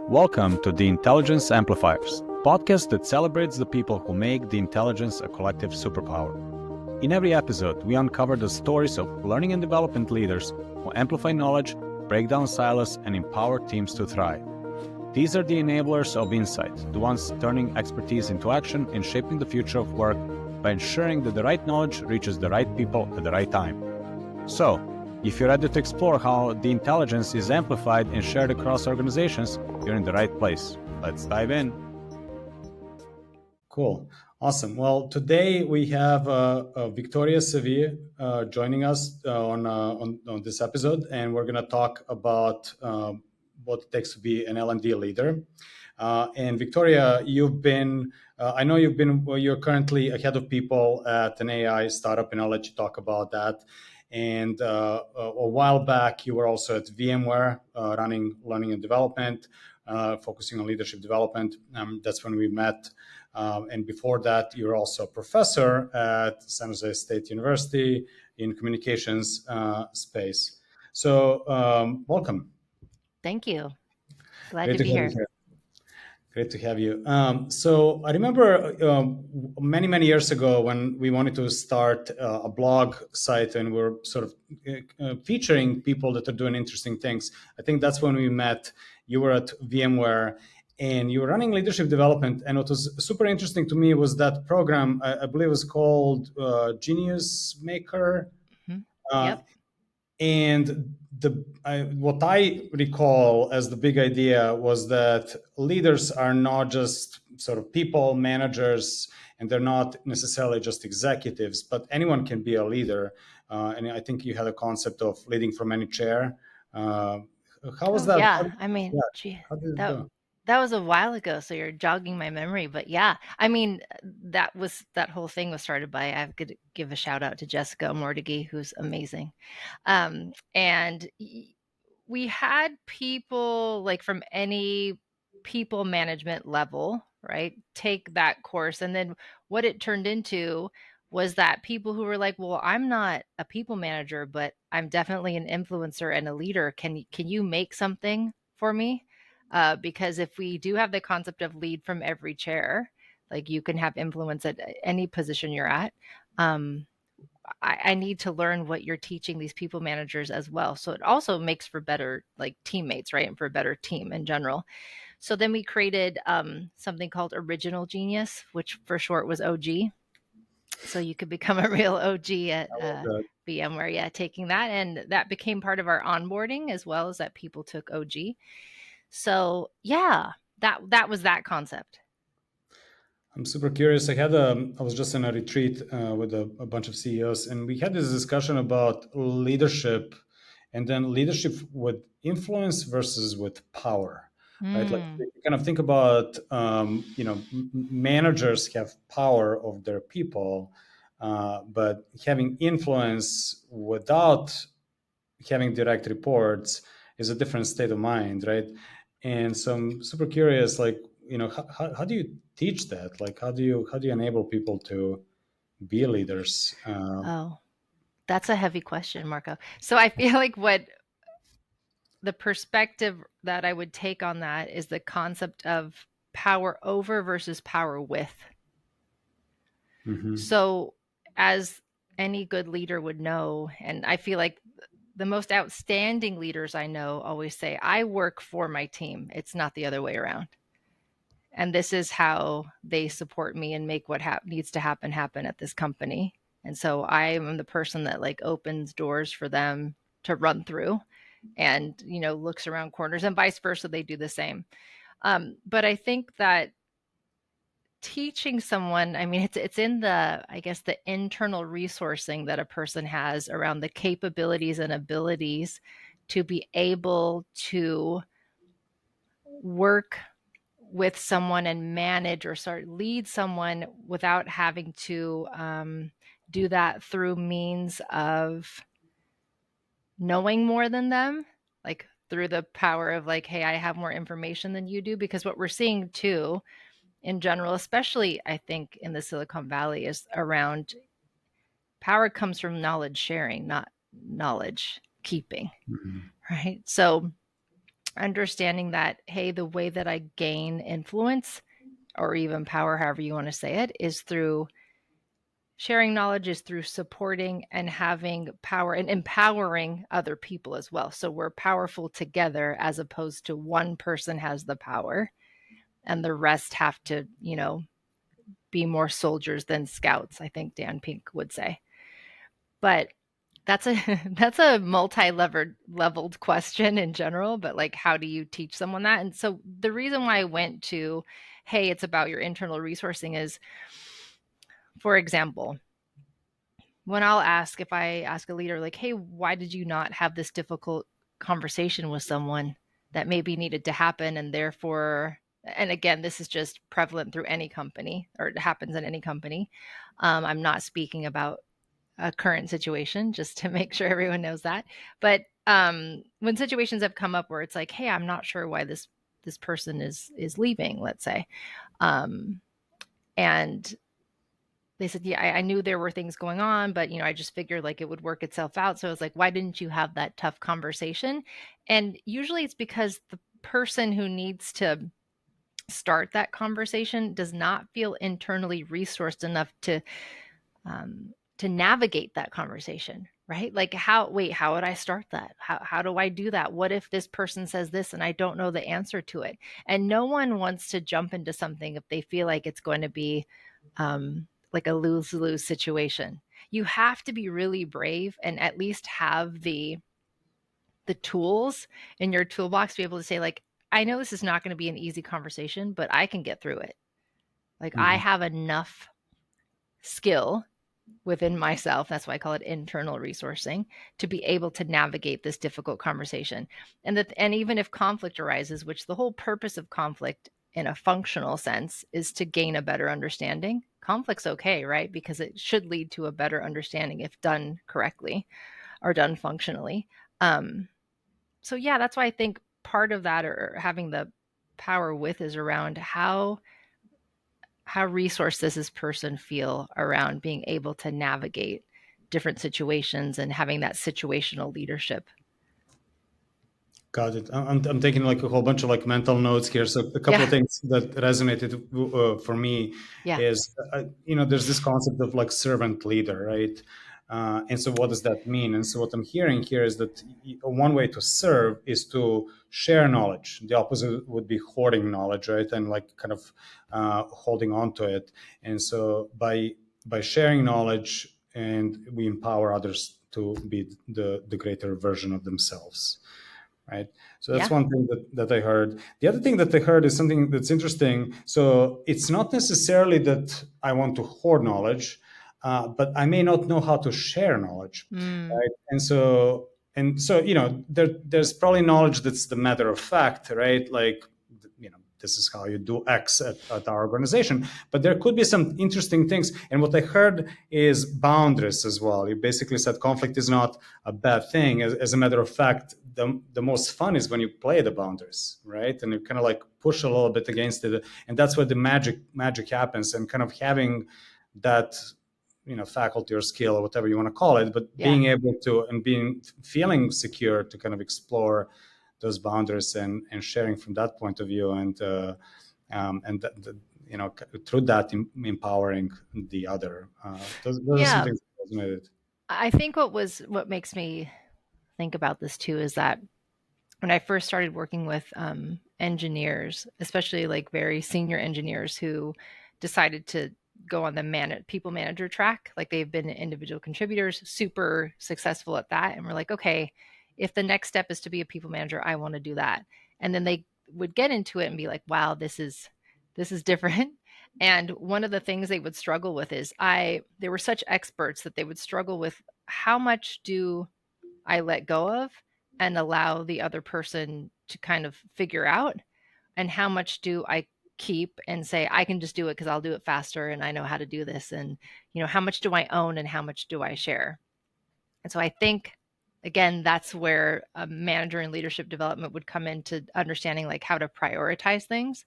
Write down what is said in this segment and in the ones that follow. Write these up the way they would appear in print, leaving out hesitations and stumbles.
Welcome to the Intelligence Amplifiers, podcast that celebrates the people who make the intelligence a collective superpower. In every episode, we uncover the stories of learning and development leaders who amplify knowledge, break down silos, and empower teams to thrive. These are the enablers of insight, the ones turning expertise into action and shaping the future of work by ensuring that the right knowledge reaches the right people at the right time. So, if you're ready to explore how the intelligence is amplified and shared across organizations, you're in the right place. Let's dive in. Cool. Awesome. Well, today we have Victoria Sevilla joining us on this episode, and we're going to talk about what it takes to be an L&D leader. And Victoria, you're currently a head of people at an AI startup, and I'll let you talk about that. And a while back, you were also at VMware running learning and development, focusing on leadership development. That's when we met. And before that, you're also a professor at San Jose State University in communications space. So welcome. Thank you. Glad Great to be here. Great to have you. So I remember many, many years ago when we wanted to start a blog site and we're sort of featuring people that are doing interesting things. I think that's when we met. You were at VMware and you were running leadership development. And what was super interesting to me was that program, I believe it was called Genius Maker. Mm-hmm. Yep. And what I recall as the big idea was that leaders are not just sort of people, managers, and they're not necessarily just executives, but anyone can be a leader. And I think you had a concept of leading from any chair. How was that? Yeah, I mean, gee, How did it go? that was a while ago, so you're jogging my memory. But yeah, I mean, that whole thing was started by, I have to give a shout out to Jessica Mordegi, who's amazing. And we had people like from any people management level, right, take that course. And then what it turned into was that people who were like, well, I'm not a people manager, but I'm definitely an influencer and a leader. Can you make something for me? Because if we do have the concept of lead from every chair, like you can have influence at any position you're at. I need to learn what you're teaching these people managers as well. So it also makes for better like teammates, right? And for a better team in general. So then we created something called Original Genius, which for short was OG. So you could become a real OG at VMware. Yeah, taking that. And that became part of our onboarding as well as that people took OG. So yeah, that was that concept. I'm super curious. I was just in a retreat with a bunch of CEOs, and we had this discussion about leadership, and then leadership with influence versus with power, right? Like you kind of think about, managers have power of their people, but having influence without having direct reports is a different state of mind, right? And so I'm super curious, like, how do you teach that? Like, how do you enable people to be leaders? That's a heavy question, Marko. So I feel like what the perspective that I would take on that is the concept of power over versus power with. Mm-hmm. So as any good leader would know, and I feel like the most outstanding leaders I know always say, I work for my team. It's not the other way around. And this is how they support me and make what needs to happen at this company. And so I am the person that like opens doors for them to run through and, looks around corners, and vice versa. They do the same. But I think that teaching someone, I mean, it's in the internal resourcing that a person has around the capabilities and abilities to be able to work with someone and manage or lead someone without having to do that through means of knowing more than them, like through the power of like, hey, I have more information than you do. Because what we're seeing too, in general, especially I think in the Silicon Valley, is around power comes from knowledge sharing, not knowledge keeping, right? So understanding that, hey, the way that I gain influence or even power, however you want to say it, is through sharing knowledge, is through supporting and having power and empowering other people as well. So we're powerful together, as opposed to one person has the power and the rest have to, be more soldiers than scouts, I think Dan Pink would say. But that's a that's a multi-leveled question in general, but like, how do you teach someone that? And so the reason why I went to, hey, it's about your internal resourcing is, for example, when if I ask a leader, like, hey, why did you not have this difficult conversation with someone that maybe needed to happen, and therefore, and again, this is just prevalent through any company, or it happens in any company. I'm not speaking about a current situation, just to make sure everyone knows that. But when situations have come up where it's like, hey, I'm not sure why this person is leaving, let's say, and they said, yeah, I knew there were things going on, but I just figured like it would work itself out. So I was like, why didn't you have that tough conversation? And usually it's because the person who needs to start that conversation does not feel internally resourced enough to navigate that conversation, right? Like, how would I start that? How do I do that? What if this person says this and I don't know the answer to it? And no one wants to jump into something if they feel like it's going to be like a lose-lose situation. You have to be really brave and at least have the tools in your toolbox to be able to say, like, I know this is not going to be an easy conversation, but I can get through it. Like, I have enough skill within myself, that's why I call it internal resourcing, to be able to navigate this difficult conversation. And even if conflict arises, which the whole purpose of conflict in a functional sense is to gain a better understanding. Conflict's okay, right? Because it should lead to a better understanding if done correctly or done functionally. So yeah, that's why I think part of that, or having the power with, is around how resourced does this person feel around being able to navigate different situations and having that situational leadership. Got it. I'm taking like a whole bunch of like mental notes here. So a couple of things that resonated for me is, there's this concept of like servant leader, right? And so what does that mean? And so what I'm hearing here is that one way to serve is to share knowledge. The opposite would be hoarding knowledge, right? And like kind of holding on to it. And so by sharing knowledge, and we empower others to be the greater version of themselves. Right. So that's one thing that I heard. The other thing that I heard is something that's interesting. So it's not necessarily that I want to hoard knowledge, but I may not know how to share knowledge. Right. And so there's probably knowledge that's the matter of fact, right? Like, this is how you do X at our organization. But there could be some interesting things. And what I heard is boundaries as well. You basically said conflict is not a bad thing. As a matter of fact, the most fun is when you play the boundaries, right? And you kind of like push a little bit against it. And that's where the magic happens. And kind of having that, faculty or skill or whatever you want to call it, but being able to, and feeling secure to kind of explore those boundaries and sharing from that point of view, and through that empowering the other. Those are some things that resonated. I think what makes me think about this too is that when I first started working with engineers, especially like very senior engineers who decided to go on the people manager track, like they've been individual contributors, super successful at that. And we're like, okay, if the next step is to be a people manager, I want to do that. And then they would get into it and be like, wow, this is different. And one of the things they would struggle with is they were such experts that they would struggle with, how much do I let go of and allow the other person to kind of figure out, and how much do I keep and say, I can just do it because I'll do it faster and I know how to do this. And, how much do I own and how much do I share? And so I think, again, that's where a manager and leadership development would come into understanding like how to prioritize things,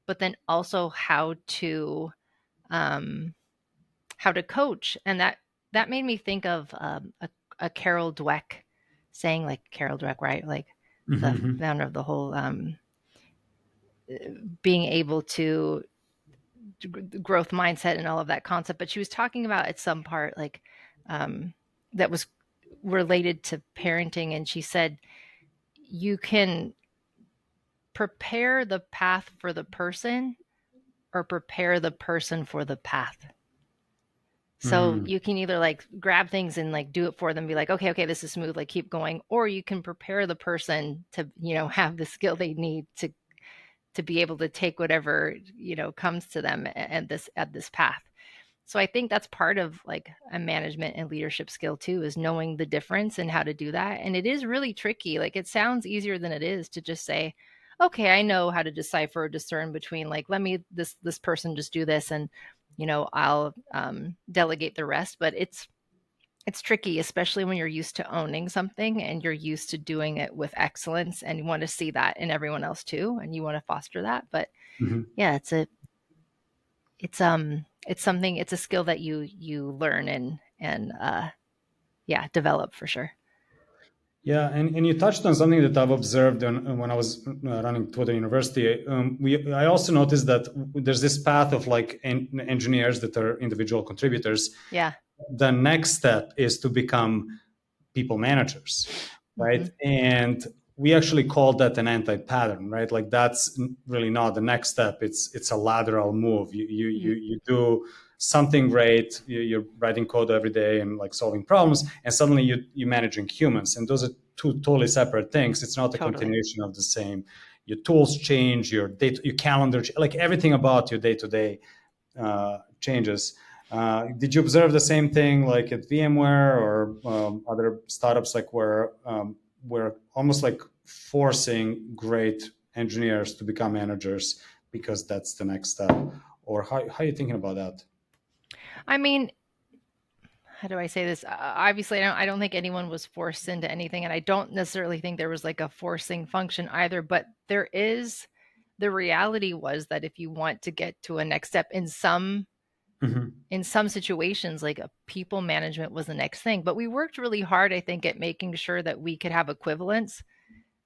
but then also how to coach. And that made me think of a Carol Dweck saying, like Carol Dweck, right? Like, the Mm-hmm. founder of the whole being able to growth mindset and all of that concept. But she was talking about at some part like that was related to parenting, and she said you can prepare the path for the person or prepare the person for the path. So you can either like grab things and like do it for them, be like, okay, this is smooth, like keep going, or you can prepare the person to, have the skill they need to be able to take whatever, comes to them at this path. So I think that's part of like a management and leadership skill too, is knowing the difference and how to do that. And it is really tricky. Like it sounds easier than it is to just say, okay, I know how to decipher or discern between like, let me this person just do this, and I'll delegate the rest. But it's tricky, especially when you're used to owning something and you're used to doing it with excellence, and you want to see that in everyone else too, and you want to foster that. But Mm-hmm. yeah, it's something, it's a skill that you learn and develop for sure. Yeah, and you touched on something that I've observed when I was running toward the university. I also noticed that there's this path of like engineers that are individual contributors. Yeah. The next step is to become people managers, right? Mm-hmm. And we actually call that an anti-pattern, right? Like that's really not the next step. It's a lateral move. You do something great. You're writing code every day and like solving problems, and suddenly you're managing humans, and those are two totally separate things. It's not a Totally. continuation of the same. Your tools change, your calendar, like everything about your day to day changes. Did you observe the same thing like at VMware or other startups, like where we're almost like forcing great engineers to become managers because that's the next step? Or how are you thinking about that? I mean, how do I say this? Obviously, I don't think anyone was forced into anything, and I don't necessarily think there was like a forcing function either. But the reality was that if you want to get to a next step in some situations, like a people management was the next thing. But we worked really hard, I think, at making sure that we could have equivalence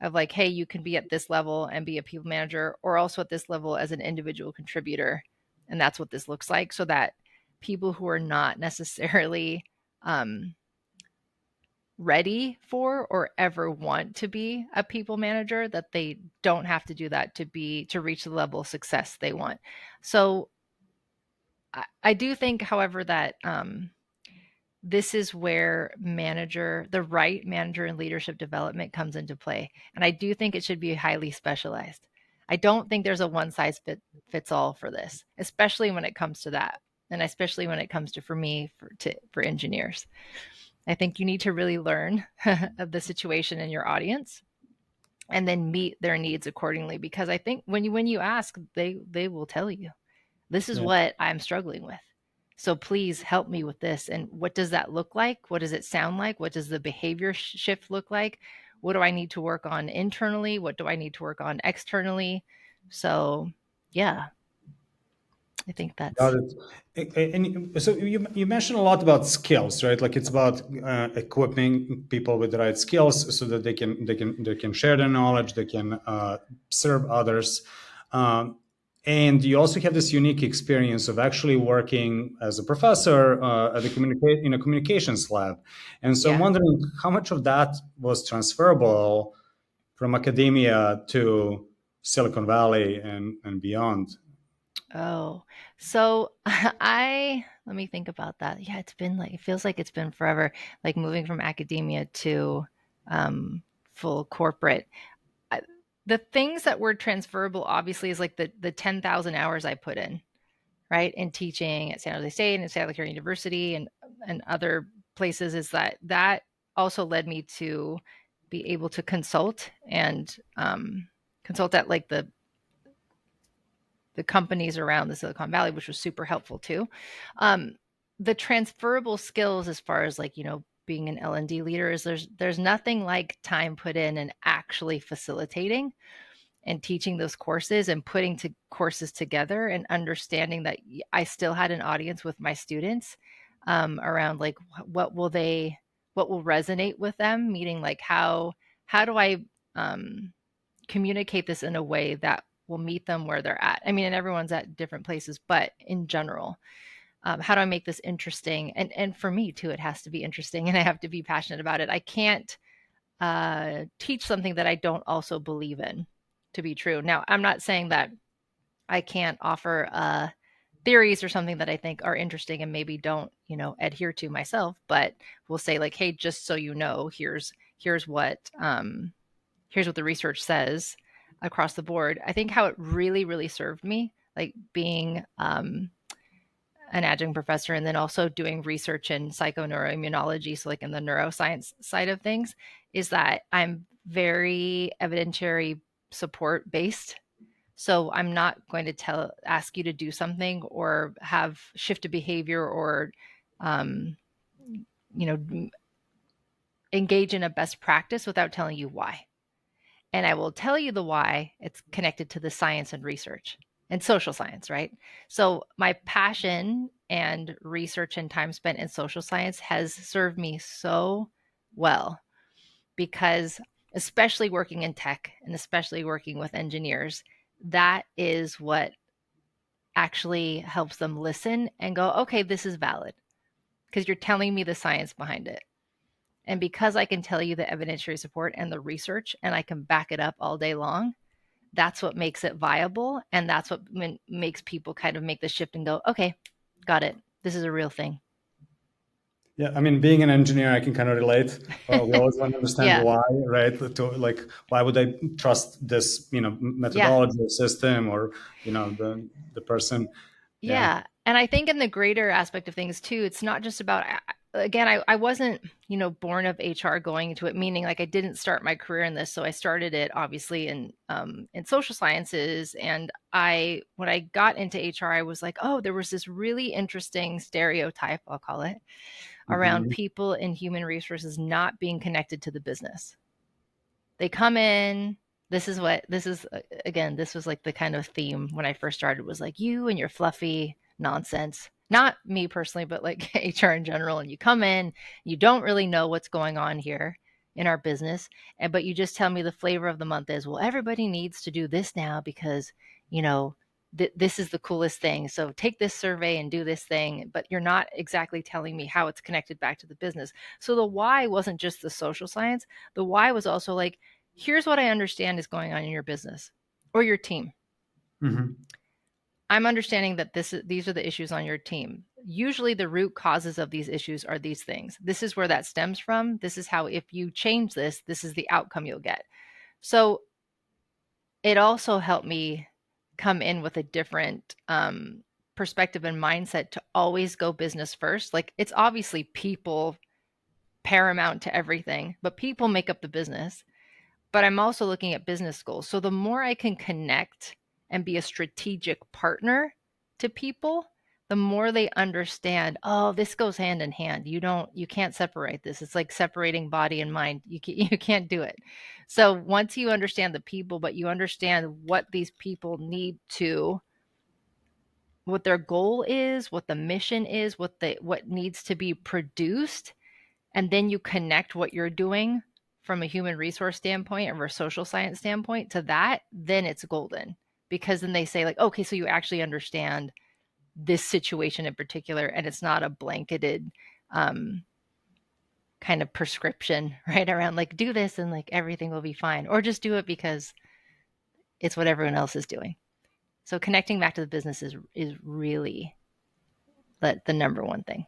of like, hey, you can be at this level and be a people manager, or also at this level as an individual contributor. And that's what this looks like, so that people who are not necessarily ready for or ever want to be a people manager, that they don't have to do that to reach the level of success they want. So I do think, however, that this is where the right manager and leadership development comes into play. And I do think it should be highly specialized. I don't think there's a one size fits all for this, especially when it comes to that. And especially when it comes to, for me, for engineers. I think you need to really learn of the situation in your audience and then meet their needs accordingly. Because I think when you ask, they will tell you, this is what I'm struggling with. So please help me with this. And what does that look like? What does it sound like? What does the behavior shift look like? What do I need to work on internally? What do I need to work on externally? So, yeah, I think that's... Got it. And so you mentioned a lot about skills, right? Like it's about equipping people with the right skills so that they can share their knowledge, they can serve others. And you also have this unique experience of actually working as a professor in a communications lab. And so I'm wondering how much of that was transferable from academia to Silicon Valley and beyond. Oh, so let me think about that. Yeah, it feels like it's been forever, like moving from academia to full corporate. The things that were transferable, obviously, is like the 10,000 hours I put in, right? In teaching at San Jose State and Santa Clara University and other places, is that also led me to be able to consult and consult at like the companies around the Silicon Valley, which was super helpful too. The transferable skills, as far as like, being an L&D leader, is there's nothing like time put in and actually facilitating and teaching those courses and putting courses together and understanding that I still had an audience with my students around like what will resonate with them, meaning like how do I communicate this in a way that will meet them where they're at? I mean, and everyone's at different places, but in general, how do I make this interesting? And for me too, it has to be interesting, and I have to be passionate about it. I can't teach something that I don't also believe in to be true. Now, I'm not saying that I can't offer theories or something that I think are interesting and maybe don't, adhere to myself, but we'll say like, hey, just so you know, here's what the research says across the board. I think how it really, really served me, like being an adjunct professor and then also doing research in psychoneuroimmunology, so like in the neuroscience side of things, is that I'm very evidentiary support based. So I'm not going to ask you to do something or have shift a behavior or, you know, engage in a best practice without telling you why. And I will tell you the why. It's connected to the science and research and social science, right? So my passion and research and time spent in social science has served me so well, because especially working in tech and especially working with engineers, that is what actually helps them listen and go, okay, this is valid because you're telling me the science behind it. And because I can tell you the evidentiary support and the research and I can back it up all day long, that's what makes it viable. And that's what makes people kind of make the shift and go, okay, got it. This is a real thing. Yeah, I mean, being an engineer, I can kind of relate. We always want to understand Yeah. why, right? Why would I trust this, Yeah. methodology or system, or the person? Yeah. And I think in the greater aspect of things too, it's not just about, again, I wasn't, born of HR going into it, meaning like I didn't start my career in this. So I started it obviously in social sciences. And when I got into HR, I was like, oh, there was this really interesting stereotype, I'll call it, around Mhm. people in human resources not being connected to the business. They come in, this is again, this was like the kind of theme when I first started, was like, you and your fluffy nonsense, not me personally, but like HR in general. And you come in, you don't really know what's going on here in our business, but you just tell me the flavor of the month is, well, everybody needs to do this now because this is the coolest thing, so take this survey and do this thing, but you're not exactly telling me how it's connected back to the business. So the why wasn't just the social science. The why was also like, here's what I understand is going on in your business or your team. Mhm. I'm understanding that these are the issues on your team. Usually the root causes of these issues are these things. This is where that stems from. This is how, if you change this, this is the outcome you'll get. So it also helped me come in with a different perspective and mindset to always go business first. Like, it's obviously people paramount to everything, but people make up the business. But I'm also looking at business goals. So the more I can connect and be a strategic partner to people, the more they understand, oh, this goes hand in hand. You can't separate this. It's like separating body and mind. You can't do it. So once you understand the people, but you understand what these people need to, what their goal is, what the mission is, what needs to be produced, and then you connect what you're doing from a human resource standpoint or a social science standpoint to that, then it's golden. Because then they say like, okay, so you actually understand this situation in particular, and it's not a blanketed kind of prescription, right? Around like, do this and like everything will be fine, or just do it because it's what everyone else is doing. So connecting back to the business is really the number one thing.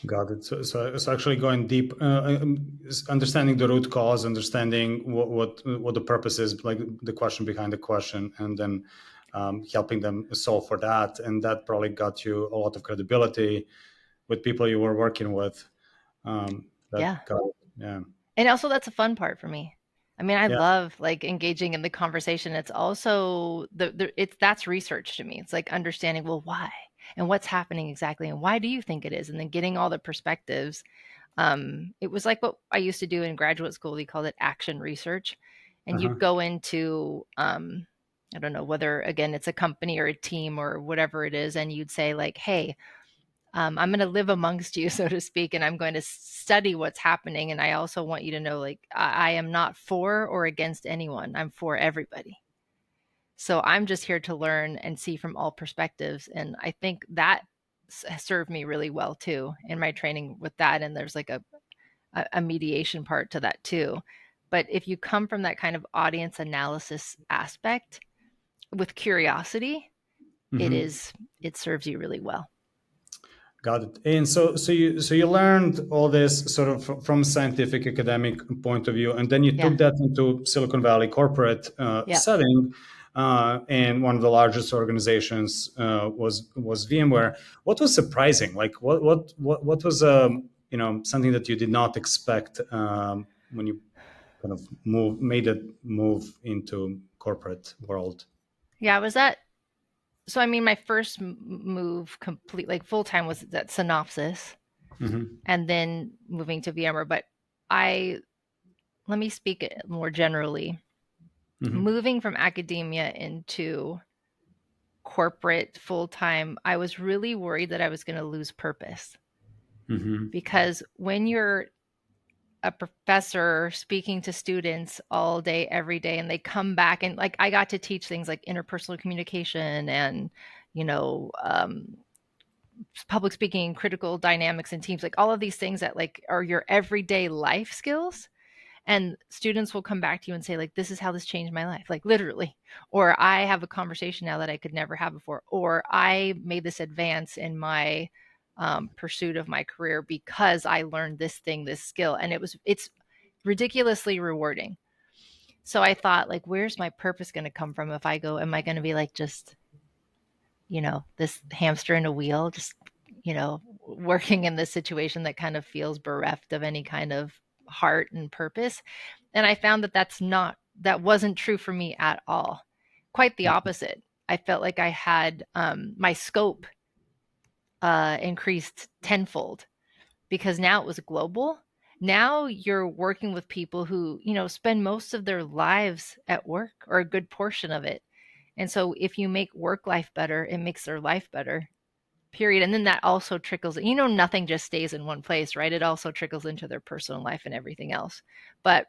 Got it. So it's actually going deep, understanding the root cause, understanding what the purpose is, like the question behind the question, and then helping them solve for that. And that probably got you a lot of credibility with people you were working with. Yeah. Yeah. And also that's a fun part for me. I mean, I Yeah. love like engaging in the conversation. It's also that's research to me. It's like understanding, well, why and what's happening exactly and why do you think it is? And then getting all the perspectives. It was like what I used to do in graduate school. We called it action research. And Uh-huh. you'd go into, I don't know, whether again, it's a company or a team or whatever it is. And you'd say like, hey, I'm going to live amongst you, so to speak, and I'm going to study what's happening. And I also want you to know, like, I am not for or against anyone. I'm for everybody. So I'm just here to learn and see from all perspectives. And I think that served me really well too in my training with that. And there's like a mediation part to that too. But if you come from that kind of audience analysis aspect with curiosity, it serves you really well. Got it. And so you learned all this sort of from scientific academic point of view, and then you took that into Silicon Valley corporate setting, and one of the largest organizations was VMware. What was surprising? Like what was something that you did not expect when you kind of made that move into corporate world? Yeah, was that. So, I mean, my first move complete, like full time, was at Synopsys, and then moving to VMware. But let me speak more generally. Moving from academia into corporate full time, I was really worried that I was going to lose purpose. Because when you're a professor speaking to students all day, every day, and they come back and like I got to teach things like interpersonal communication and, public speaking, critical dynamics in teams, like all of these things that like are your everyday life skills. And students will come back to you and say, like, this is how this changed my life, like literally. Or I have a conversation now that I could never have before. Or I made this advance in my pursuit of my career because I learned this thing, this skill. And it's ridiculously rewarding. So I thought, like, where's my purpose going to come from if I go? Am I going to be like just, this hamster in a wheel, just, working in this situation that kind of feels bereft of any kind of heart and purpose? And I found that wasn't true for me at all. Quite the opposite. I felt like I had my scope increased tenfold because now it was global. Now you're working with people who, spend most of their lives at work or a good portion of it. And so if you make work life better, it makes their life better, period. And then that also trickles, nothing just stays in one place, right? It also trickles into their personal life and everything else. But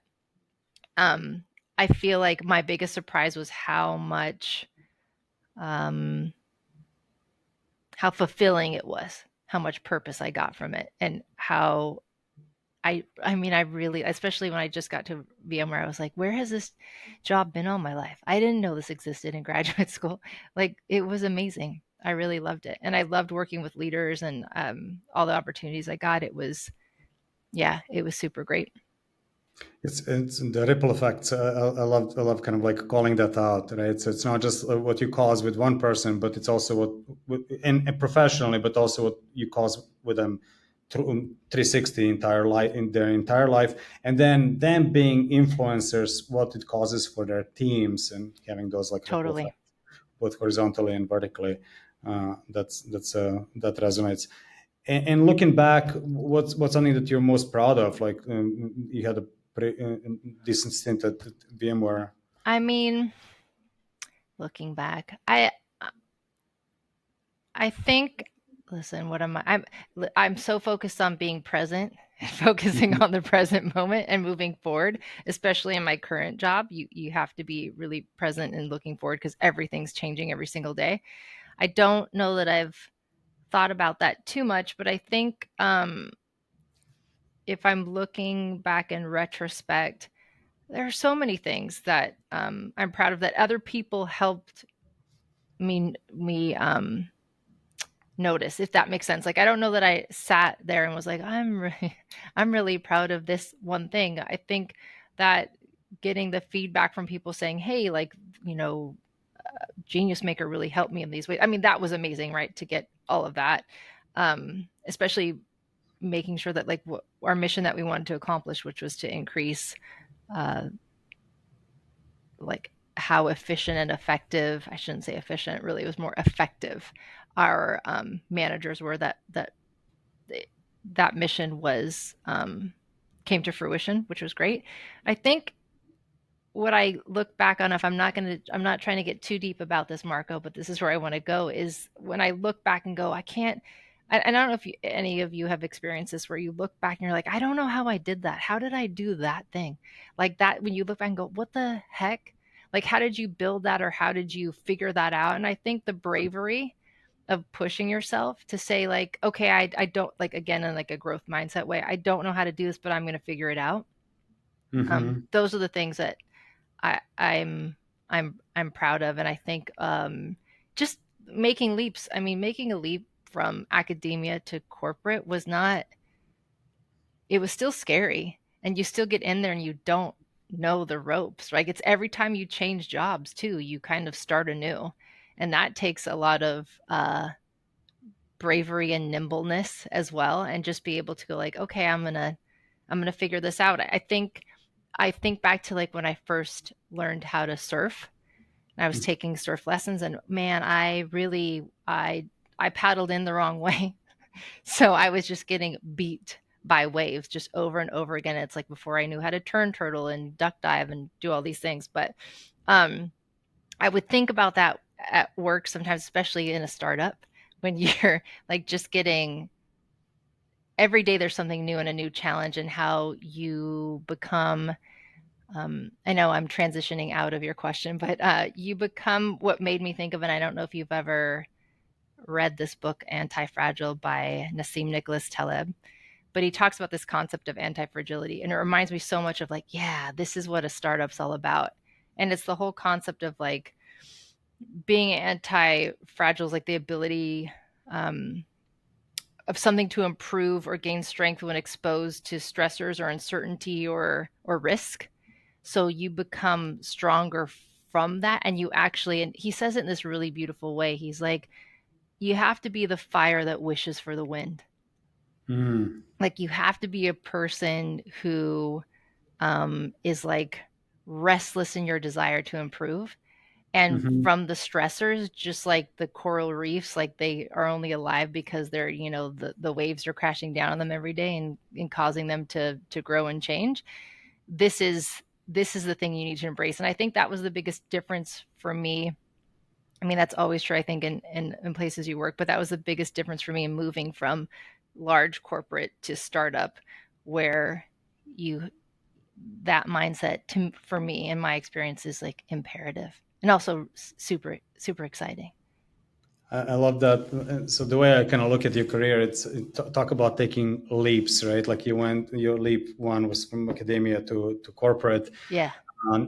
I feel like my biggest surprise was how much, how fulfilling it was, how much purpose I got from it, and how I mean, I really, especially when I just got to VMware, I was like, where has this job been all my life? I didn't know this existed in graduate school. Like, it was amazing. I really loved it. And I loved working with leaders and all the opportunities I got. It was super great. It's the ripple effects. I love kind of like calling that out, right? So it's not just what you cause with one person, but it's also and professionally, but also what you cause with them through 360 entire life in their entire life, and then them being influencers, what it causes for their teams, and having those like ripple Totally. effects, both horizontally and vertically. That resonates. And looking back, what's something that you're most proud of? Like you had a pretty decent stint at VMware. I mean, looking back, I think, listen, what am I? I'm so focused on being present and focusing on the present moment and moving forward, especially in my current job. You have to be really present and looking forward because everything's changing every single day. I don't know that I've thought about that too much, but I think if I'm looking back in retrospect, there are so many things that I'm proud of that other people helped me notice, if that makes sense. Like, I don't know that I sat there and was like, I'm really proud of this one thing. I think that getting the feedback from people saying, hey, like, Genius Maker really helped me in these ways. I mean, that was amazing, right? To get all of that, especially making sure that like our mission that we wanted to accomplish, which was to increase like how efficient and effective, I shouldn't say efficient, really it was more effective, our managers were, that mission was came to fruition, which was great. I think what I look back on, if I'm not trying to get too deep about this, Marco, but this is where I want to go, is when I look back and go, I I don't know if any of you have experienced this where you look back and you're like, I don't know how I did that. How did I do that thing? Like that, when you look back and go, what the heck? Like, how did you build that, or how did you figure that out? And I think the bravery of pushing yourself to say, like, okay, I don't, like, again, in like a growth mindset way, I don't know how to do this, but I'm going to figure it out. Hmm. Those are the things that I'm proud of. And I think just making leaps. I mean, making a leap from academia to corporate was not. It was still scary, and you still get in there and you don't know the ropes. Right? It's every time you change jobs too, you kind of start anew, and that takes a lot of bravery and nimbleness as well, and just be able to go like, okay, I'm gonna figure this out. I think back to like when I first learned how to surf. I was taking surf lessons, and man, I paddled in the wrong way. So I was just getting beat by waves just over and over again. It's like before I knew how to turn turtle and duck dive and do all these things. But um, I would think about that at work sometimes, especially in a startup, when you're like just getting every day there's something new and a new challenge, and how you become. I know I'm transitioning out of your question, but you become what made me think of, and I don't know if you've ever read this book, Anti-Fragile by Nassim Nicholas Taleb, but he talks about this concept of anti-fragility. And it reminds me so much of like, yeah, this is what a startup's all about. And it's the whole concept of like being anti-fragile is like the ability of something to improve or gain strength when exposed to stressors or uncertainty or risk. So you become stronger from that. And you actually, and he says it in this really beautiful way. He's like, you have to be the fire that wishes for the wind. Mm. Like you have to be a person who is like restless in your desire to improve. And Hmm. from the stressors, just like the coral reefs, like they are only alive because they're, the waves are crashing down on them every day and causing them to grow and change. This is the thing you need to embrace. And I think that was the biggest difference for me. I mean, that's always true, I think, in places you work, but that was the biggest difference for me in moving from large corporate to startup, where you that mindset for me in my experience is like imperative, and also super super exciting. I love that. So the way I kind of look at your career, talk about taking leaps, right? Like your leap one was from academia to corporate. Yeah.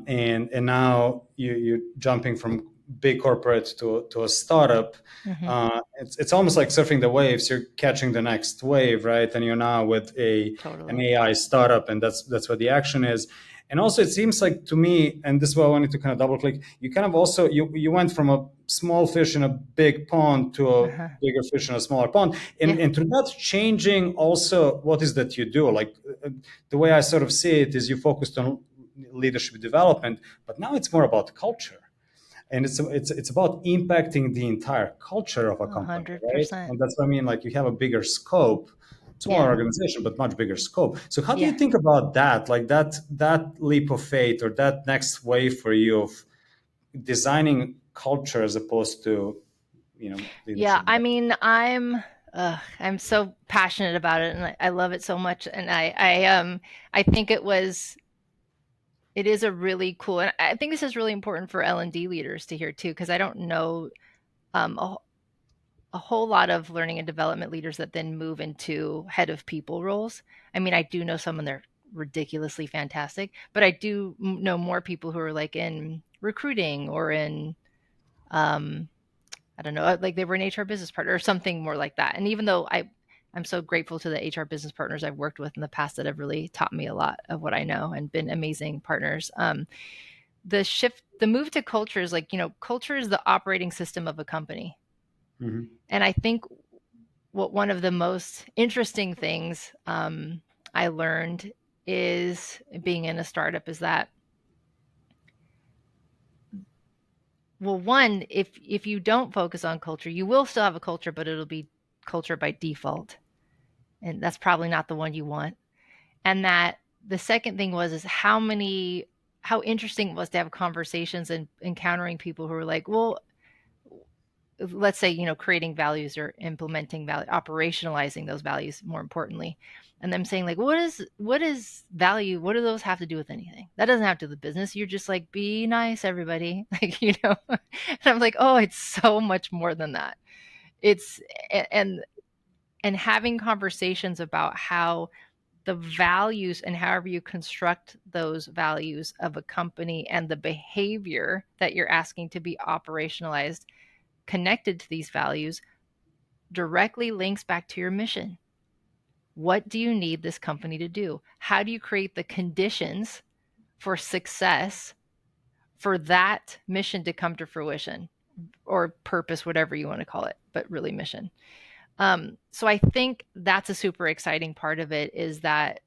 And now you're jumping from big corporate to a startup. Hmm. It's almost like surfing the waves. You're catching the next wave, right? And you're now with an Totally. AI startup, and that's what the action is. And also, it seems like to me, and this is why I wanted to kind of double click. You kind of also you went from a small fish in a big pond to a Uh-huh. bigger fish in a smaller pond, Yeah. and through that changing also what is that you do. Like the way I sort of see it is you focused on leadership development, but now it's more about culture, and it's about impacting the entire culture of a company, right? 100%. And that's what I mean. Like you have a bigger scope, smaller Yeah. organization, but much bigger scope. So how do you Yeah. think about that? Like that leap of faith or that next wave for you of designing culture as opposed to Yeah. leadership? I mean, I'm so passionate about it, and I love it so much. And I think it is a really cool, and I think this is really important for L&D leaders to hear too, because I don't know um, a, a whole lot of learning and development leaders that then move into head of people roles. I mean, I do know some, and they're ridiculously fantastic, but I do know more people who are like in recruiting or in, um, I don't know, like they were an HR business partner or something more like that. And even though I'm so grateful to the HR business partners I've worked with in the past that have really taught me a lot of what I know and been amazing partners. The move to culture is like, culture is the operating system of a company. Mhm. And I think what one of the most interesting things I learned is being in a startup is that, well, one, if you don't focus on culture, you will still have a culture, but it'll be culture by default, and that's probably not the one you want. And that the second thing was is how interesting it was to have conversations and encountering people who were like, well, let's say, creating values or implementing value, operationalizing those values more importantly. And them saying like, what is value? What do those have to do with anything? That doesn't have to do with business. You're just like, be nice, everybody. Like, and I'm like, oh, it's so much more than that. It's, and, and having conversations about how the values and however you construct those values of a company and the behavior that you're asking to be operationalized connected to these values directly links back to your mission. What do you need this company to do? How do you create the conditions for success for that mission to come to fruition, or purpose, whatever you want to call it, but really mission? So I think that's a super exciting part of it, is that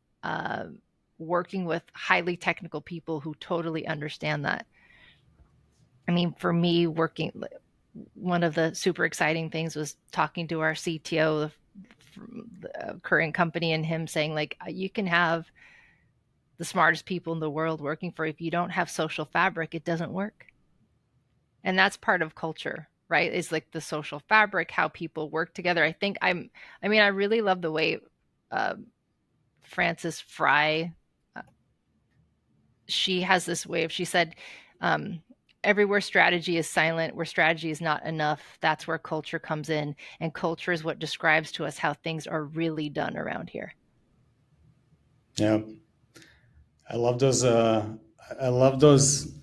working with highly technical people who totally understand that. I mean, for me, one of the super exciting things was talking to our CTO from the current company, and him saying like, you can have the smartest people in the world working for you. If you don't have social fabric, it doesn't work. And that's part of culture, right? Is like the social fabric, how people work together. I really love the way Frances Fry, she has this way of, she said, everywhere strategy is silent, where strategy is not enough, that's where culture comes in. And culture is what describes to us how things are really done around here. Yeah, I love those. I love those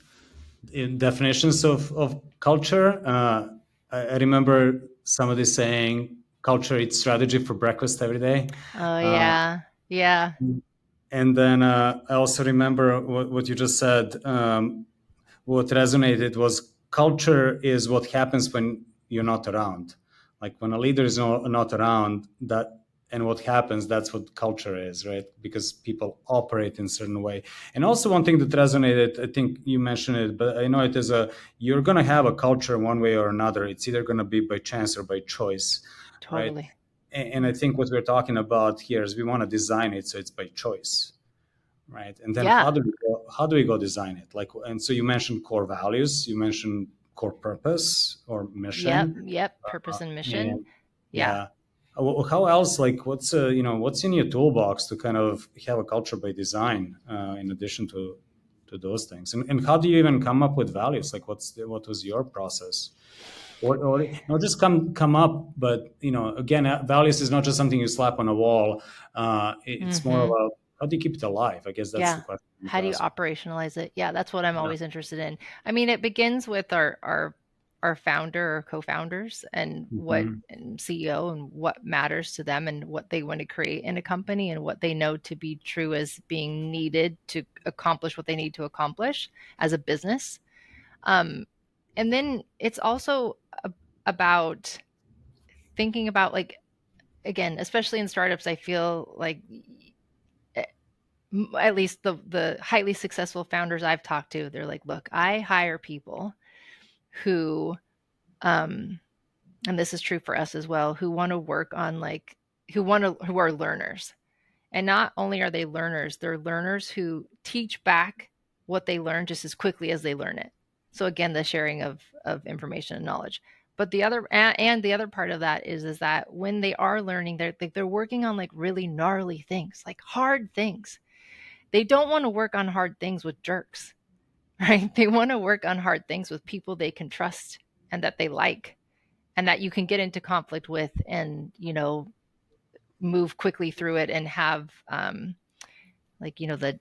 definitions of culture. I remember somebody saying, "Culture eats strategy for breakfast every day." Oh yeah, yeah. And then I also remember what you just said. What resonated was culture is what happens when you're not around. Like when a leader is not around, that and what happens, that's what culture is, right? Because people operate in a certain way. And also one thing that resonated, I think you mentioned it, but I know it is you're going to have a culture one way or another. It's either going to be by chance or by choice, right? Totally. And I think what we're talking about here is we want to design it so it's by choice, right? And then Yeah. how do we go design it? Like, and so you mentioned core values, you mentioned core purpose or mission. Yep. Purpose and mission. And Yeah. yeah, how else, like what's in your toolbox to kind of have a culture by design, in addition to those things? And how do you even come up with values? Like what was your process? Or not just come up, but again, values is not just something you slap on a wall. It's more Mm-hmm. about how do you keep it alive? I guess that's the Yeah. question you need How to do you ask. operationalize it? Yeah, that's what I'm Yeah. always interested in. I mean, it begins with our founder or co-founders and what Mhm. and CEO, and what matters to them and what they want to create in a company and what they know to be true as being needed to accomplish what they need to accomplish as a business. Um, and then it's also about thinking about, like, again, especially in startups, I feel like at least the highly successful founders I've talked to, they're like, look, I hire people who, and this is true for us as well, who want to work on like, who are learners. And not only are they learners, they're learners who teach back what they learn just as quickly as they learn it. So again, the sharing of information and knowledge. But the other, and the other part of that is that when they are learning, they're working on like really gnarly things, like hard things. They don't want to work on hard things with jerks, right? They want to work on hard things with people they can trust and that they like, and that you can get into conflict with, and move quickly through it, and have like the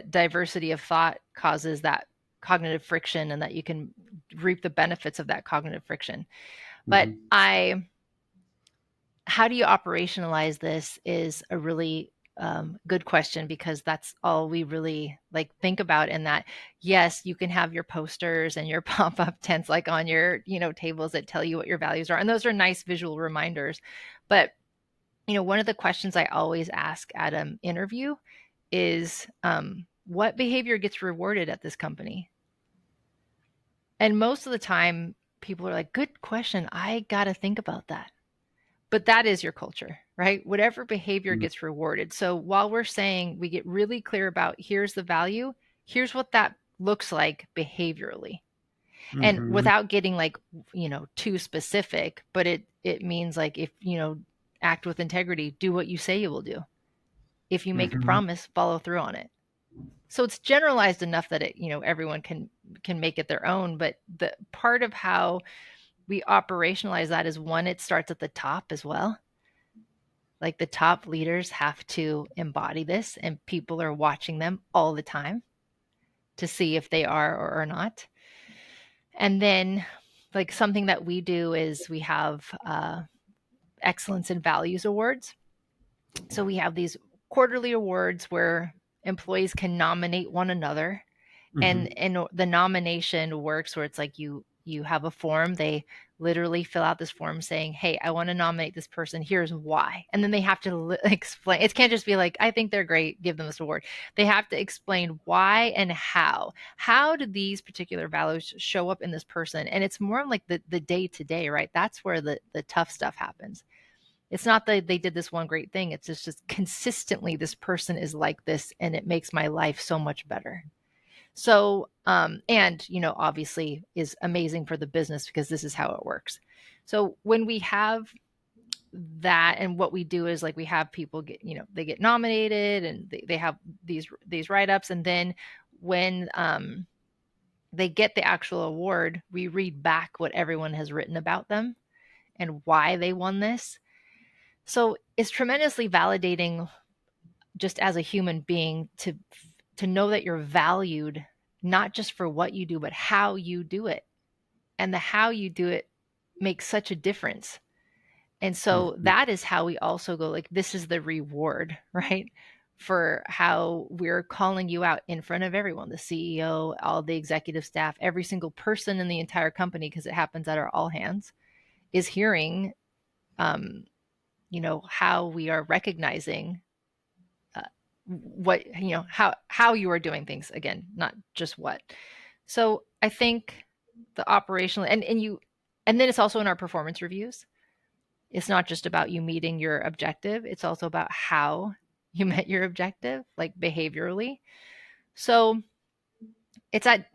diversity of thought causes that cognitive friction, and that you can reap the benefits of that cognitive friction. But Mhm. how do you operationalize this is a really good question, because that's all we really like think about. In that, yes, you can have your posters and your pop-up tents like on your tables that tell you what your values are, and those are nice visual reminders. But one of the questions I always ask at an interview is, what behavior gets rewarded at this company? And most of the time people are like, good question, I gotta think about that. But that is your culture, right? Whatever behavior Mhm. gets rewarded. So while we're saying, we get really clear about, here's the value, here's what that looks like behaviorally. And Mm-hmm. without getting like, too specific, but it means like, if, act with integrity, do what you say you will do. If you make a Mm-hmm. promise, follow through on it. So it's generalized enough that everyone can make it their own. But the part of how we operationalize that is, one, it starts at the top as well. Like, the top leaders have to embody this, and people are watching them all the time to see if they are or are not. And then, like, something that we do is we have excellence in values awards. So we have these quarterly awards where employees can nominate one another. Mm-hmm. And the nomination works where it's like, you have a form. They literally fill out this form saying, hey, I want to nominate this person, here's why. And then they have to explain. It can't just be like, I think they're great, give them this award. They have to explain why and how do these particular values show up in this person. And it's more like the day to day, right? That's where the tough stuff happens. It's not that they did this one great thing. It's just consistently, this person is like this, and it makes my life so much better. So, and, obviously is amazing for the business, because this is how it works. So when we have that, and what we do is, like, we have people get, they get nominated, and they have these write-ups. And then when they get the actual award, we read back what everyone has written about them and why they won this. So it's tremendously validating, just as a human being, to know that you're valued, not just for what you do, but how you do it. And the how you do it makes such a difference. And so Mm-hmm. that is how we also go, like, this is the reward, right? For how we're calling you out in front of everyone, the CEO, all the executive staff, every single person in the entire company, because it happens at our all hands, is hearing, how we are recognizing what, how you are doing things, again, not just what. So I think the operational, and then it's also in our performance reviews. It's not just about you meeting your objective, it's also about how you met your objective, like, behaviorally. So it's at,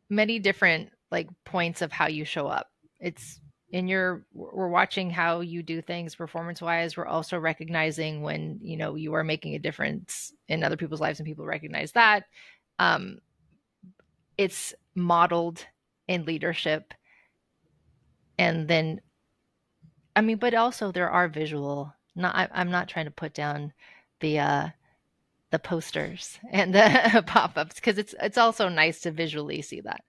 many different, like, points of how you show up. It's we're watching how you do things performance wise. We're also recognizing when, you are making a difference in other people's lives, and people recognize that. um it's modeled in leadership. And then, but also there are visual, I'm not trying to put down the posters and the pop-ups, because it's also nice to visually see that.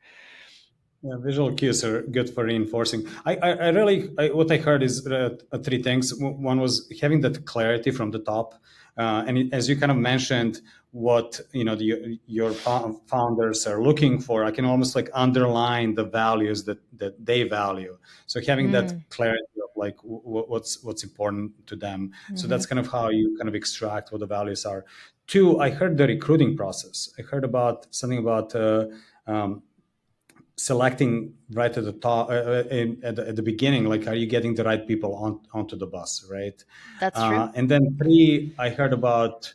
Yeah, visual cues are good for reinforcing. I really, what I heard is three things. One was having that clarity from the top, as you kind of mentioned, what your founders are looking for. I can almost like underline the values that they value. So having that Mm. clarity of like what's important to them. So Mm-hmm. that's kind of how you kind of extract what the values are. Two, I heard the recruiting process. I heard about something about. Um, Selecting right at the top at the beginning, like, are you getting the right people onto the bus, right? That's true. And then three, I heard about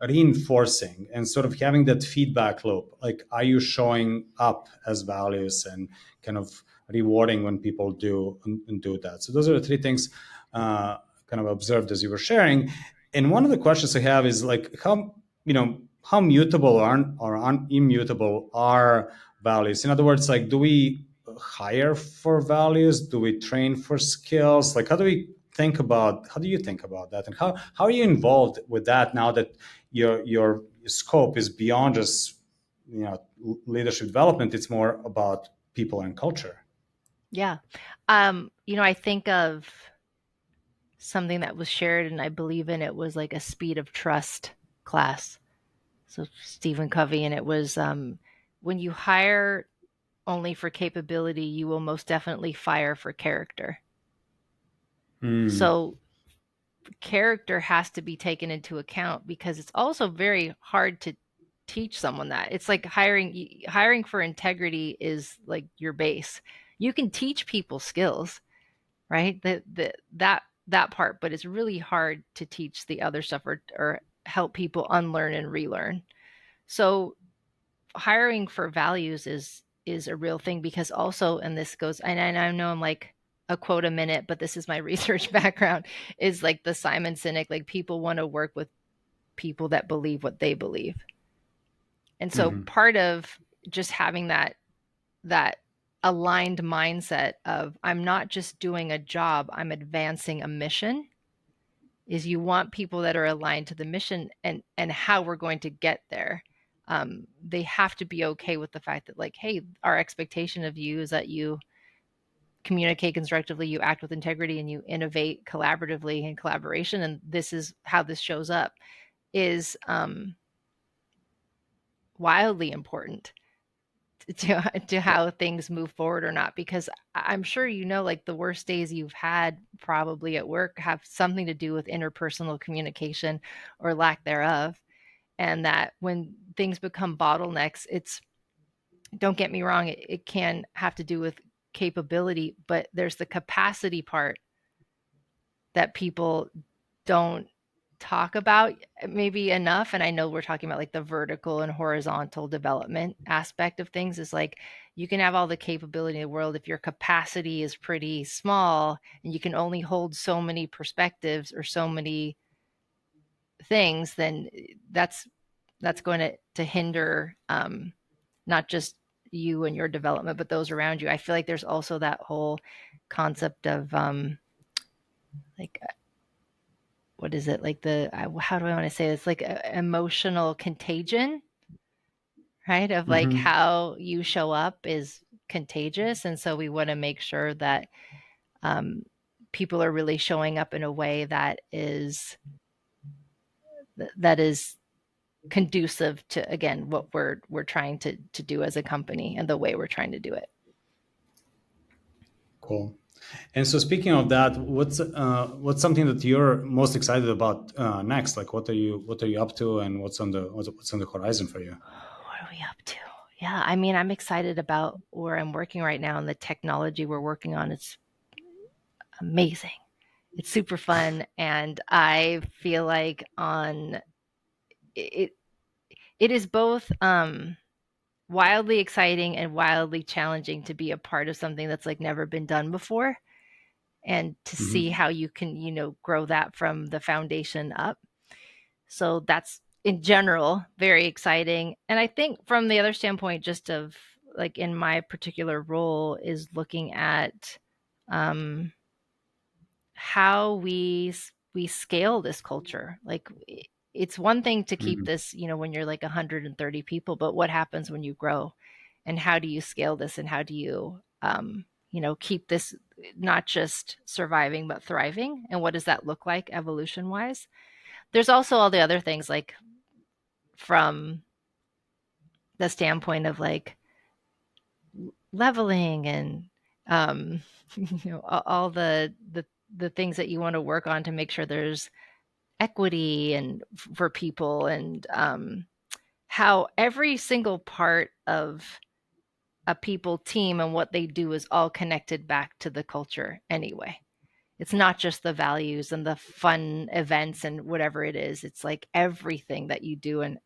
reinforcing and sort of having that feedback loop, like, are you showing up as values and kind of rewarding when people do and do that. So those are the three things kind of observed as you were sharing. And one of the questions I have is like, how mutable or immutable are values? In other words, like, do we hire for values? Do we train for skills? Like, how do you think about that? And how are you involved with that now that your scope is beyond just, leadership development? It's more about people and culture. Yeah. I think of something that was shared, and I believe in it, was like a speed of trust class. So Stephen Covey, and it was, when you hire only for capability, you will most definitely fire for character. Mm. So character has to be taken into account, because it's also very hard to teach someone that. It's like hiring for integrity is like your base. You can teach people skills, right? That part, but it's really hard to teach the other stuff, or help people unlearn and relearn. So hiring for values is a real thing, because also, and this goes, and I know I'm like a quote a minute, but this is my research background, is like the Simon Sinek, like people want to work with people that believe what they believe. And so part of just having that aligned mindset of, I'm not just doing a job, I'm advancing a mission, is you want people that are aligned to the mission and how we're going to get there. They have to be okay with the fact that, like, hey, our expectation of you is that you communicate constructively, you act with integrity, and you innovate collaboratively in collaboration. And this is how this shows up, is wildly important to how things move forward or not. Because I'm sure, like the worst days you've had probably at work have something to do with interpersonal communication or lack thereof. And that when things become bottlenecks, don't get me wrong, it can have to do with capability, but there's the capacity part that people don't talk about maybe enough. And I know we're talking about like the vertical and horizontal development aspect of things, is like, you can have all the capability in the world, if your capacity is pretty small and you can only hold so many perspectives or so many things, then that's going to hinder not just you and your development, but those around you. I feel like there's also that whole concept of like, what is it, like how do I want to say this, like emotional contagion, right? Of like how you show up is contagious. And so we want to make sure that people are really showing up in a way that is conducive to, again, what we're trying to do as a company and the way we're trying to do it. Cool. And so, speaking of that, what's something that you're most excited about next? Like, what are you up to, and what's on the horizon for you? What are we up to? Yeah, I mean, I'm excited about where I'm working right now, and the technology we're working on. It's amazing. It's super fun, and I feel like it is both wildly exciting and wildly challenging to be a part of something that's like never been done before, and to see how you can, grow that from the foundation up. So that's, in general, very exciting. And I think from the other standpoint, just of like in my particular role, is looking at how we scale this culture. Like, it's one thing to keep this, when you're like 130 people, but what happens when you grow, and how do you scale this, and how do you keep this not just surviving but thriving, and what does that look like evolution wise? There's also all the other things, like from the standpoint of like leveling and all the things that you want to work on to make sure there's equity and for people, and how every single part of a people team and what they do is all connected back to the culture anyway. It's not just the values and the fun events and whatever it is. It's like everything that you do and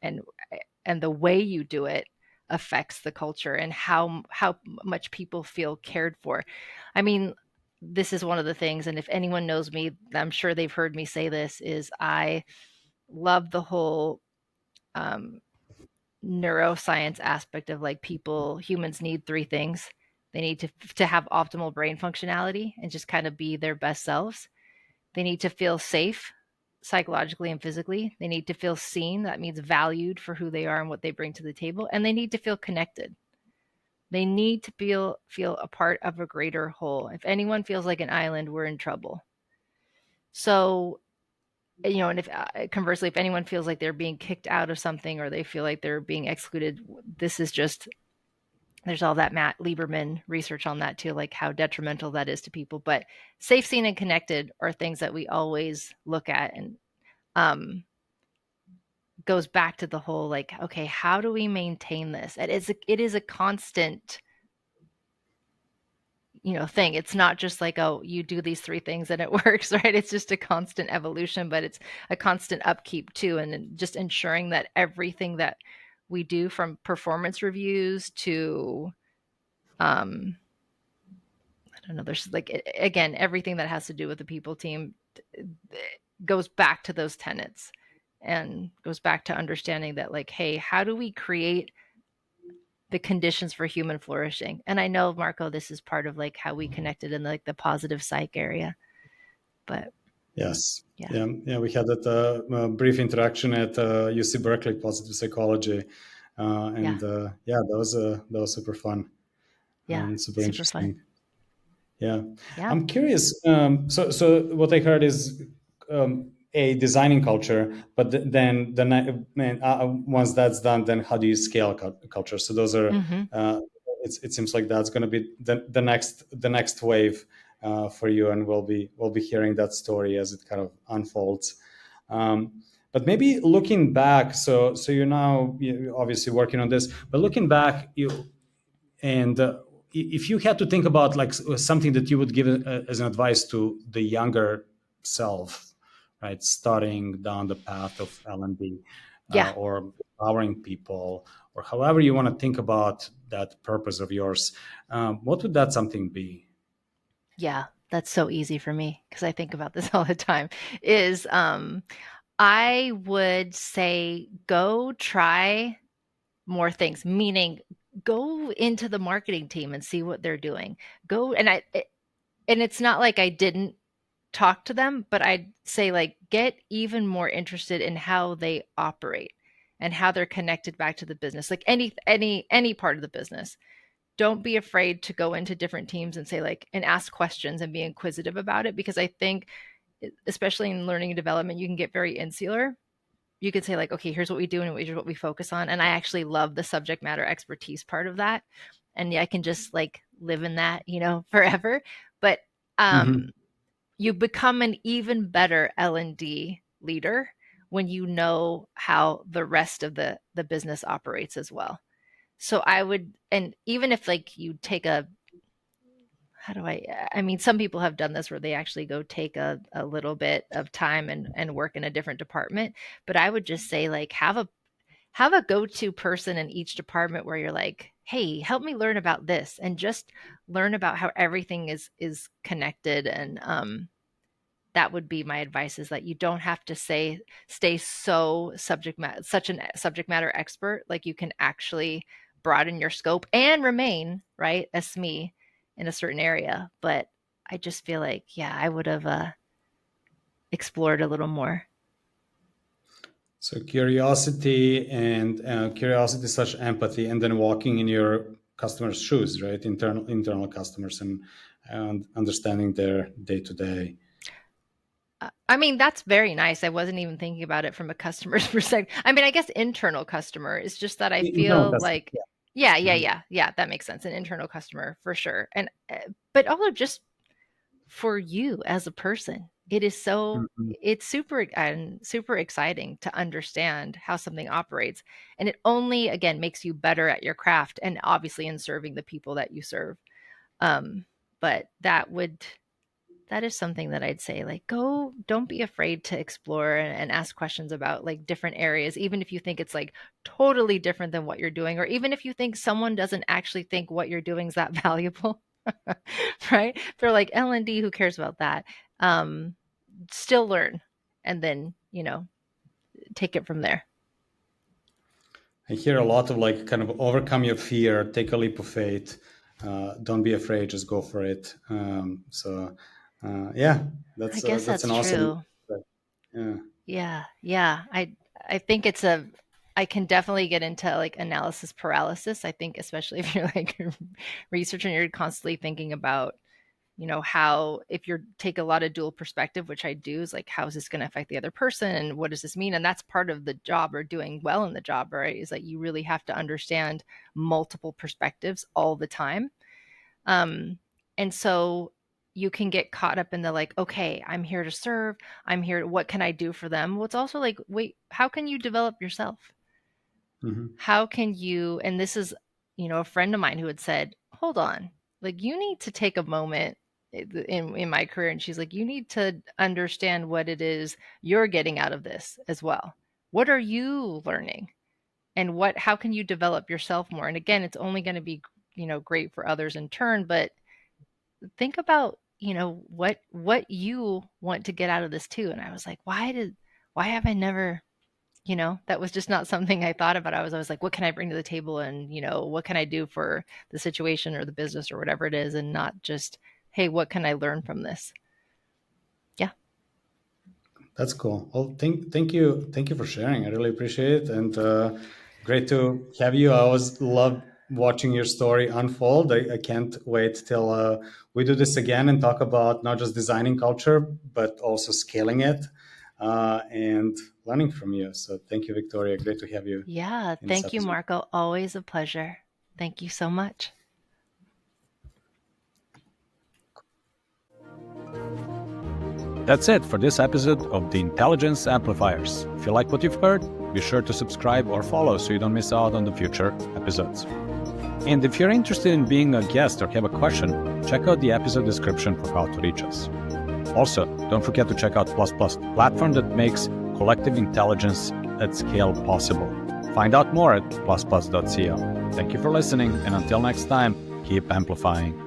the way you do it affects the culture and how much people feel cared for. I mean, this is one of the things, and if anyone knows me, I'm sure they've heard me say this, is I love the whole neuroscience aspect of like humans need three things. They need to have optimal brain functionality and just kind of be their best selves. They need to feel safe psychologically and physically. They need to feel seen. That means valued for who they are and what they bring to the table. And they need to feel connected. They need to feel a part of a greater whole. If anyone feels like an island, we're in trouble. So, and if conversely, if anyone feels like they're being kicked out of something, or they feel like they're being excluded, this is just, there's all that Matt Lieberman research on that too, like how detrimental that is to people. But safe, seen, and connected are things that we always look at, and goes back to the whole like, okay, how do we maintain this? It is a constant thing. It's not just like, oh, you do these three things and it works, right? It's just a constant evolution, but it's a constant upkeep too. And just ensuring that everything that we do, from performance reviews to um I don't know, there's like, again, everything that has to do with the people team goes back to those tenets and goes back to understanding that, like, hey, how do we create the conditions for human flourishing? And I know, Marco, this is part of like how we connected in like the positive psych area, but Yes. yeah. Yeah. We had that brief interaction at UC Berkeley, positive psychology, and yeah, that was super fun Yeah, and super super fun. interesting. Yeah, Yeah. I'm curious. So what I heard is a designing culture, but then once that's done, then how do you scale culture? So those are. Mm-hmm. It seems like that's going to be the next wave for you, and we'll be hearing that story as it kind of unfolds. But maybe looking back, so you're now obviously working on this, but looking back, and if you had to think about like something that you would give as an advice to the younger self, right, starting down the path of L&D, Yeah. or empowering people, or however you want to think about that purpose of yours, what would that something be? Yeah. That's so easy for me because I think about this all the time. Is I would say go try more things, meaning go into the marketing team and see what they're doing. Go and it's not like I didn't talk to them, but I'd say like get even more interested in how they operate and how they're connected back to the business. Like any part of the business. Don't be afraid to go into different teams and say like and ask questions and be inquisitive about it, because I think especially in learning and development you can get very insular. You could say like, okay, here's what we do and here's what we focus on, and I actually love the subject matter expertise part of that, and yeah, I can just like live in that, forever. But Mm-hmm. you become an even better L&D leader when you know how the rest of the business operates as well. So I would, and even if like you take a, how do I mean, some people have done this where they actually go take a little bit of time and work in a different department. But I would just say like have a go-to person in each department where you're like, hey, help me learn about this, and just learn about how everything is connected. And that would be my advice, is that you don't have to stay so such an subject matter expert. Like you can actually broaden your scope and remain right a SME in a certain area. But I just feel like, yeah, I would have explored a little more. So curiosity and curiosity such empathy, and then walking in your customers' shoes, right? Internal customers, and understanding their day to day. I mean, that's very nice. I wasn't even thinking about it from a customer's perspective. I mean, I guess internal customer is just that I Internal feel customers. like, yeah, yeah, Mhm. yeah, yeah, that makes sense. An internal customer for sure. And, but also just for you as a person, Mhm. it's super and super exciting to understand how something operates. And it only, again, makes you better at your craft and obviously in serving the people that you serve. Um, but that is something that I'd say, like, go, don't be afraid to explore and ask questions about like different areas, even if you think it's like totally different than what you're doing, or even if you think someone doesn't actually think what you're doing is that valuable, right? They're like L&D, who cares about that? Um, Still learn and then, take it from there. I hear a lot of like kind of overcome your fear, take a leap of faith, don't be afraid, just go for it. Yeah, I guess that's that's an awesome. true. Yeah. Yeah, yeah. I think I can definitely get into like analysis paralysis. I think especially if you're like researching, you're constantly thinking about, how, if you take a lot of dual perspective, which I do, is like, how is this going to affect the other person and what does this mean? And that's part of the job, or doing well in the job, right? Is that you really have to understand multiple perspectives all the time. Um, and so you can get caught up in the like, okay, I'm here to serve. I'm here. What can I do for them? Well, it's also like, wait, how can you develop yourself? Mhm. How can you, and this is, a friend of mine who had said, hold on, like you need to take a moment in my career. And she's like, you need to understand what it is you're getting out of this as well. What are you learning? And how can you develop yourself more? And again, it's only going to be great for others in turn, but think about, what you want to get out of this too. And I was like, why have I never, that was just not something I thought about. I was always like, what can I bring to the table, and, what can I do for the situation or the business or whatever it is, and not just, hey, what can I learn from this? Yeah. That's cool. Well, thank you for sharing. I really appreciate it, and great to have you. I always love watching your story unfold. I can't wait till we do this again and talk about not just designing culture, but also scaling it and learning from you. So thank you, Victoria. Great to have you. Yeah. in this Thank you, episode. Marko. Always a pleasure. Thank you so much. That's it for this episode of the Intelligence Amplifiers. If you like what you've heard, be sure to subscribe or follow so you don't miss out on the future episodes. And if you're interested in being a guest or have a question, check out the episode description for how to reach us. Also, don't forget to check out Plus Plus, the platform that makes collective intelligence at scale possible. Find out more at plusplus.co. Thank you for listening, and until next time, keep amplifying.